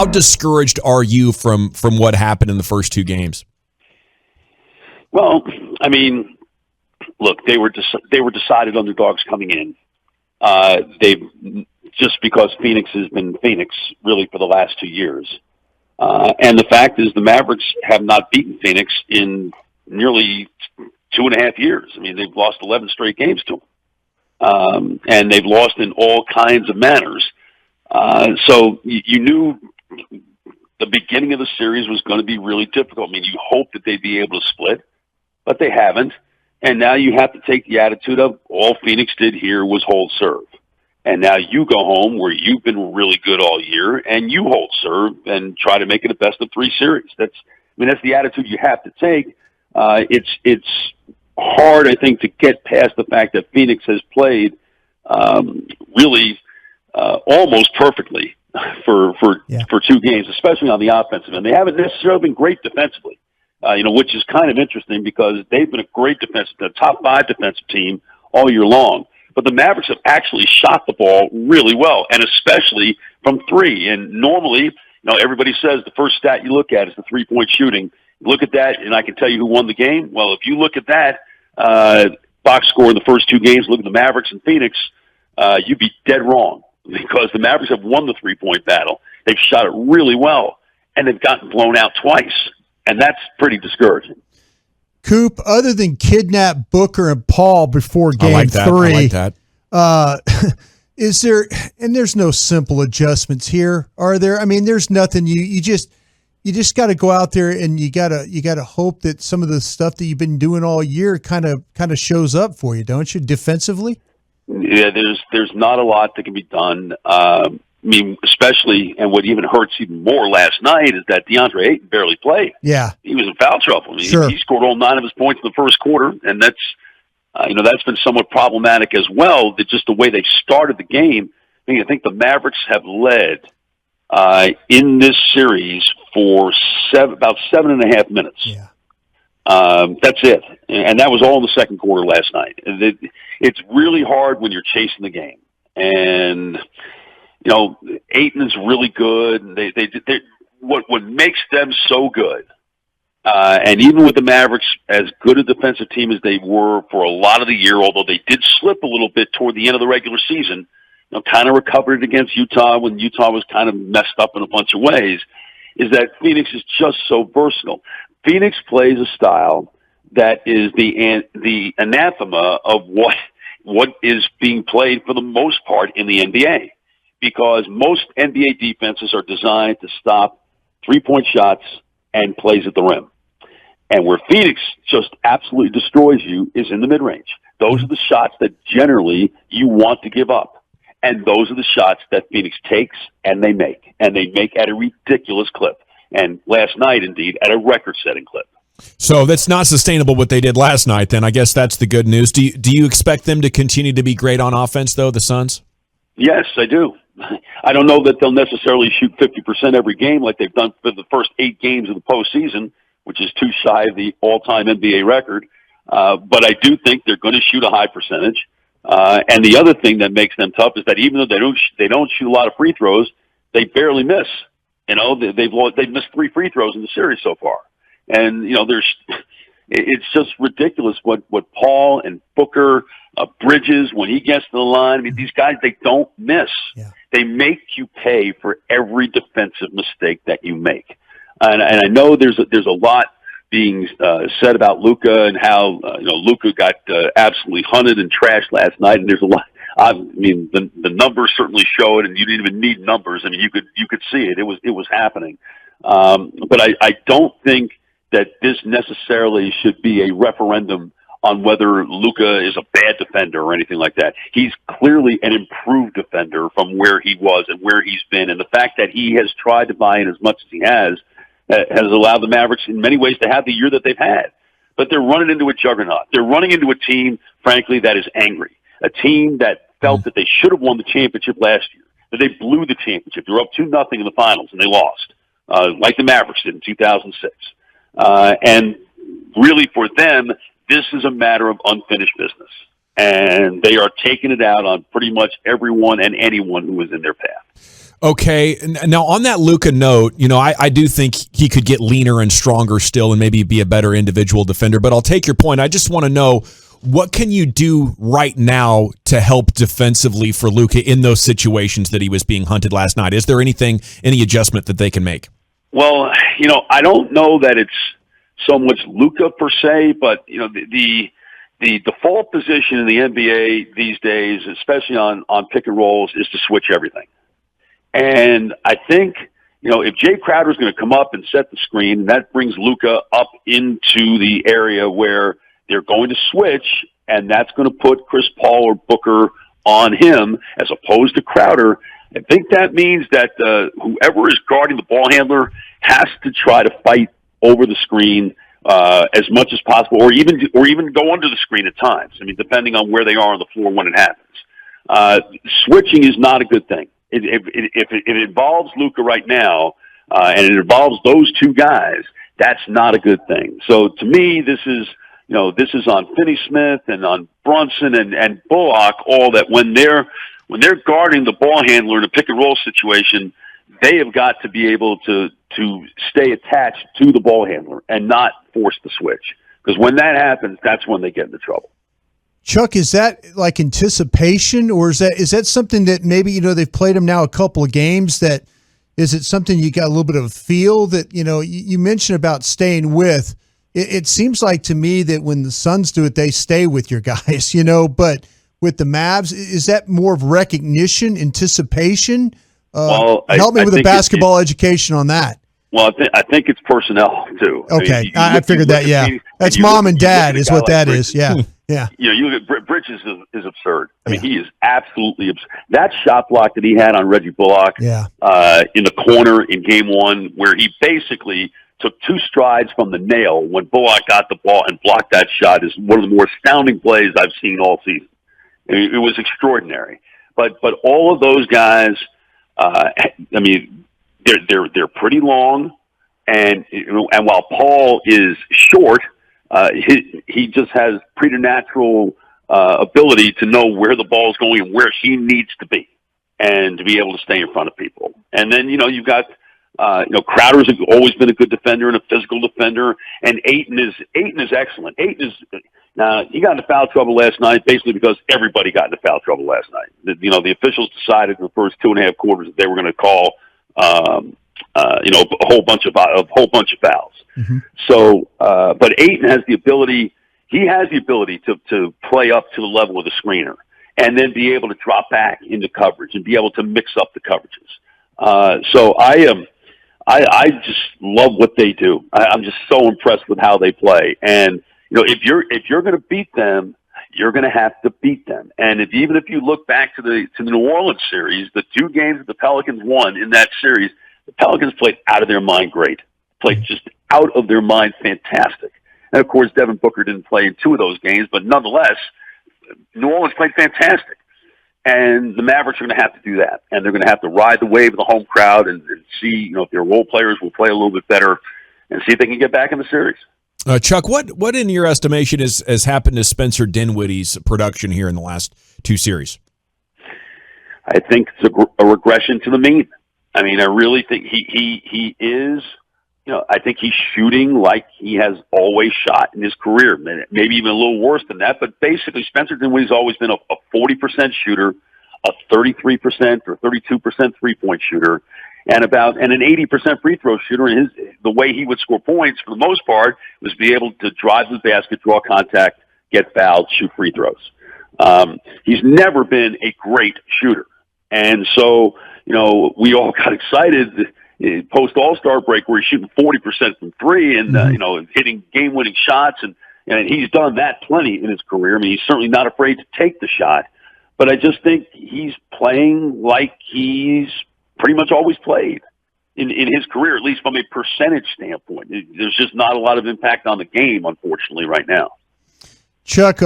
How discouraged are you from what happened in the first two games? Well, I mean, look, they were decided underdogs coming in. They've just because Phoenix has been Phoenix really for the last 2 years. And the fact is the Mavericks have not beaten Phoenix in nearly 2.5 years. I mean, they've lost 11 straight games to them. And they've lost in all kinds of manners. So you knew the beginning of the series was going to be really difficult. I mean, you hope that they'd be able to split, but they haven't. And now you have to take the attitude of all Phoenix did here was hold serve. And now you go home where you've been really good all year and you hold serve and try to make it a best of 3 series. That's the attitude you have to take. It's hard, I think, to get past the fact that Phoenix has played really almost perfectly for 2 games, especially on the offensive end. They haven't necessarily been great defensively, which is kind of interesting because they've been a great the top 5 defensive team all year long. But the Mavericks have actually shot the ball really well, and especially from 3. And normally, everybody says the first stat you look at is the 3-point shooting. Look at that, and I can tell you who won the game. Well, if you look at that box score in the first 2 games, look at the Mavericks and Phoenix, you'd be dead wrong because the Mavericks have won the 3-point battle. They've shot it really well, and they've gotten blown out twice, and that's pretty discouraging. Coop, other than kidnap Booker and Paul before game 3, I like that. Is there, and there's no simple adjustments here, are there? I mean, there's nothing. You just got to go out there and you got to hope that some of the stuff that you've been doing all year kind of shows up for you, don't you, defensively? Yeah, there's not a lot that can be done. I mean, especially, and what even hurts even more last night is that DeAndre Ayton barely played. Yeah. He was in foul trouble. I mean, sure. He scored all 9 of his points in the first quarter, and that's been somewhat problematic as well, that just the way they started the game. I think the Mavericks have led in this series for about 7.5 minutes. Yeah. That's it. And that was all in the second quarter last night. It's really hard when you're chasing the game. And Ayton is really good. What makes them so good, and even with the Mavericks, as good a defensive team as they were for a lot of the year, although they did slip a little bit toward the end of the regular season, kind of recovered it against Utah when Utah was kind of messed up in a bunch of ways, is that Phoenix is just so versatile. Phoenix plays a style that is the anathema of what is being played for the most part in the NBA. Because most NBA defenses are designed to stop 3-point shots and plays at the rim. And where Phoenix just absolutely destroys you is in the mid-range. Those are the shots that generally you want to give up. And those are the shots that Phoenix takes and they make. And they make at a ridiculous clip. And last night, indeed, at a record-setting clip. So that's not sustainable what they did last night, then. I guess that's the good news. Do you expect them to continue to be great on offense, though, the Suns? Yes, I do. I don't know that they'll necessarily shoot 50% every game like they've done for the first 8 games of the postseason, which is too shy of the all-time NBA record. But I do think they're going to shoot a high percentage. And the other thing that makes them tough is that even though they don't shoot a lot of free throws, they barely miss. They've missed 3 free throws in the series so far. And it's just ridiculous what Paul and Booker, Bridges, when he gets to the line. I mean, these guys, they don't miss. Yeah. They make you pay for every defensive mistake that you make. And I know there's a lot being said about Luka and how Luka got absolutely hunted and trashed last night. And there's a lot. I mean, the numbers certainly show it, and you didn't even need numbers. I mean, you could see it. It was happening. But I don't think that this necessarily should be a referendum on whether Luka is a bad defender or anything like that. He's clearly an improved defender from where he was and where he's been. And the fact that he has tried to buy in as much as he has allowed the Mavericks in many ways to have the year that they've had. But they're running into a juggernaut. They're running into a team, frankly, that is angry. A team that felt that they should have won the championship last year, that they blew the championship. They were up 2-0 in the finals, and they lost, like the Mavericks did in 2006. And really for them, this is a matter of unfinished business. And they are taking it out on pretty much everyone and anyone who is in their path. Okay, now on that Luka note, I do think he could get leaner and stronger still and maybe be a better individual defender, but I'll take your point. I just want to know, what can you do right now to help defensively for Luka in those situations that he was being hunted last night? Is there any adjustment that they can make? Well, I don't know that it's so much Luka per se, but, the default position in the NBA these days, especially on pick and rolls, is to switch everything. And I think, if Jay Crowder's going to come up and set the screen, that brings Luka up into the area where they're going to switch, and that's going to put Chris Paul or Booker on him as opposed to Crowder. I think that means that whoever is guarding the ball handler has to try to fight over the screen as much as possible, or even go under the screen at times. I mean, depending on where they are on the floor when it happens. Switching is not a good thing. If it involves Luka right now, and it involves those two guys, that's not a good thing. So to me, this is on Finney-Smith and on Brunson and Bullock, all that when they're guarding the ball handler in a pick and roll situation, they have got to be able to stay attached to the ball handler and not force the switch. Because when that happens, that's when they get into trouble. Chuck, is that like anticipation, or is that something that maybe, they've played him now a couple of games, that is it something you got a little bit of a feel that, you mentioned about staying with, it seems like to me that when the Suns do it, they stay with your guys, but with the Mavs, is that more of recognition, anticipation? Help me with a basketball education on that. Well, I think it's personnel too. Okay, I figured that. Yeah, that's mom and dad is what that is. Yeah, yeah. You look at Bridges is absurd. I mean, he is absolutely absurd. That shot block that he had on Reggie Bullock, in the corner in Game 1, where he basically took 2 strides from the nail when Bullock got the ball and blocked that shot, is one of the more astounding plays I've seen all season. It was extraordinary. But all of those guys, they're pretty long, and while Paul is short, he just has preternatural ability to know where the ball is going and where he needs to be, and to be able to stay in front of people. And then you've got Crowder's always been a good defender and a physical defender, and Ayton is excellent. Now, he got into foul trouble last night basically because everybody got into foul trouble last night. The officials decided in the first 2.5 quarters that they were going to call a whole bunch of fouls. Mm-hmm. So, but Ayton has the ability. He has the ability to play up to the level of the screener, and then be able to drop back into coverage and be able to mix up the coverages. So I just love what they do. I'm just so impressed with how they play. And if you're going to beat them, you're going to have to beat them. And even if you look back to the New Orleans series, the 2 games that the Pelicans won in that series, the Pelicans played out of their mind great. Played just out of their mind fantastic. And of course, Devin Booker didn't play in 2 of those games, but nonetheless, New Orleans played fantastic. And the Mavericks are going to have to do that. And they're going to have to ride the wave of the home crowd and see, if their role players will play a little bit better, and see if they can get back in the series. Chuck, what in your estimation has happened to Spencer Dinwiddie's production here in the last 2 series? I think it's a regression to the mean. I mean, I really think he is, I think he's shooting like he has always shot in his career, maybe even a little worse than that. But basically, Spencer Dinwiddie's always been a 40% shooter, a 33% or 32% three-point shooter, and an 80% free throw shooter. And the way he would score points for the most part was be able to drive to the basket, draw contact, get fouled, shoot free throws. He's never been a great shooter. And so, we all got excited post All-Star break where he's shooting 40% from 3 and, hitting game-winning shots. And he's done that plenty in his career. I mean, he's certainly not afraid to take the shot. But I just think he's playing like he's pretty much always played in his career, at least from a percentage standpoint. There's just not a lot of impact on the game, unfortunately, right now. Chuck,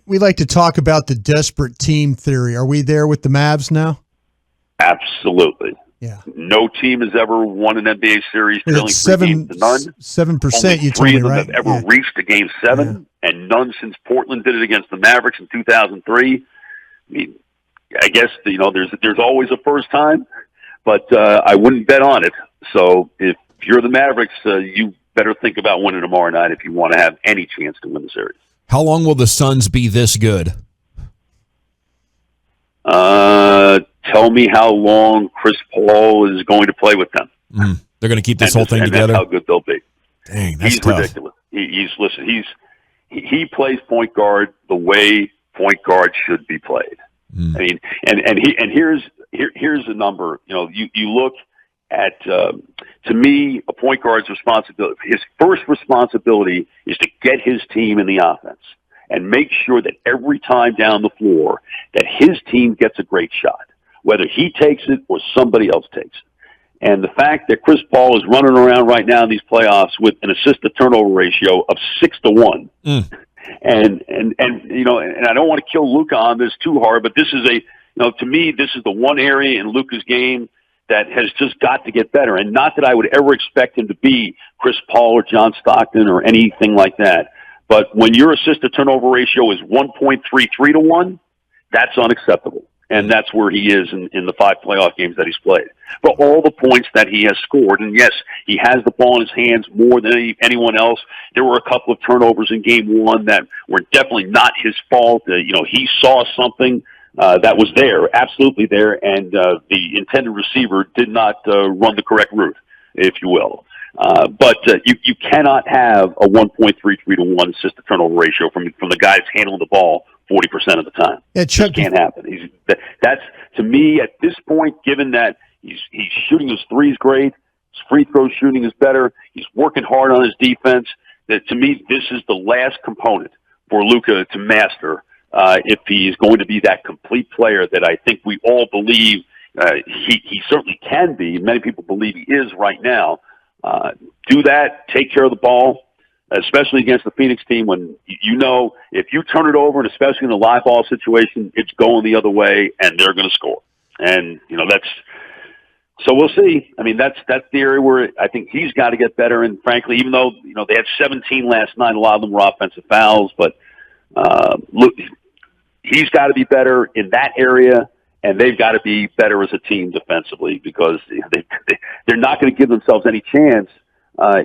we like to talk about the desperate team theory. Are we there with the Mavs now? Absolutely. Yeah. No team has ever won an NBA series trailing 3 games to none. 7%, you told me, right? 3 of them have ever reached a Game 7, and none since Portland did it against the Mavericks in 2003. I mean, I guess, there's always a first time, but I wouldn't bet on it. So if you're the Mavericks, you better think about winning tomorrow night if you want to have any chance to win the series. How long will the Suns be this good? Tell me how long Chris Paul is going to play with them. They're going to keep this whole thing together? That's how good they'll be. Dang, that's He's tough. ridiculous. He plays point guard the way point guard should be played. I mean, and here's a number. You know, you look at to me, a point guard's responsibility. His first responsibility is to get his team in the offense and make sure that every time down the floor that his team gets a great shot, whether he takes it or somebody else takes it. And the fact that Chris Paul is running around right now in these playoffs with an assist-to-turnover ratio of 6-1, and you know, and I don't want to kill Luka on this too hard, but this is to me, this is the one area in Luka's game that has just got to get better. And not that I would ever expect him to be Chris Paul or John Stockton or anything like that. But when your assist-to-turnover ratio is 1.33 to 1, that's unacceptable. And that's where he is in the 5 playoff games that he's played. For all the points that he has scored, and yes, he has the ball in his hands more than anyone else. There were a couple of turnovers in game 1 that were definitely not his fault. He saw something that was there, absolutely there, and the intended receiver did not run the correct route, if you will. But you cannot have a 1.33 to 1 assist-to-turnover ratio from the guy that's handling the ball 40% of the time. Yeah, Chuck, it can't happen. That's to me at this point. Given that he's shooting his threes great, his free throw shooting is better. He's working hard on his defense. That to me, this is the last component for Luka to master if he is going to be that complete player that I think we all believe he certainly can be. Many people believe he is right now. Do that. Take care of the ball. Especially against the Phoenix team, when if you turn it over, and especially in a live ball situation, it's going the other way, and they're going to score. And so we'll see. I mean, that's the area where I think he's got to get better. And frankly, even though they had 17 last night, a lot of them were offensive fouls, but look, he's got to be better in that area, and they've got to be better as a team defensively because they're not going to give themselves any chance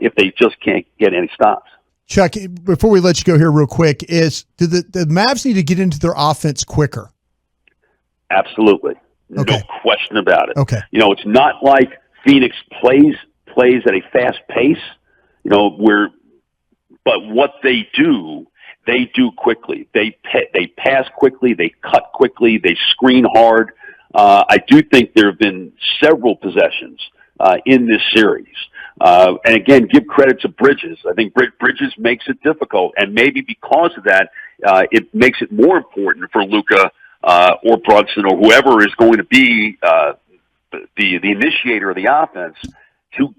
if they just can't get any stops. Chuck, before we let you go here real quick, do the Mavs need to get into their offense quicker? Absolutely. Okay. No question about it. Okay. It's not like Phoenix plays at a fast pace, but what they do quickly. They pass quickly, they cut quickly, they screen hard. I do think there have been several possessions in this series. And again, give credit to Bridges. I think Bridges makes it difficult, and maybe because of that, it makes it more important for Luka or Brunson or whoever is going to be the initiator of the offense to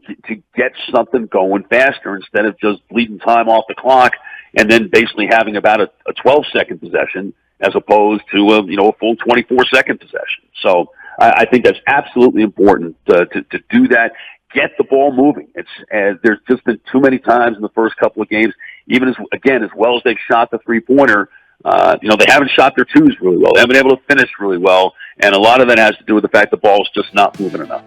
get something going faster instead of just bleeding time off the clock and then basically having about a 12-second possession as opposed to a full 24-second possession. So I think that's absolutely important to do that. Get the ball moving. There's just been too many times in the first couple of games, even as well as they've shot the three-pointer, they haven't shot their twos really well. They haven't been able to finish really well, and a lot of that has to do with the fact the ball's just not moving enough.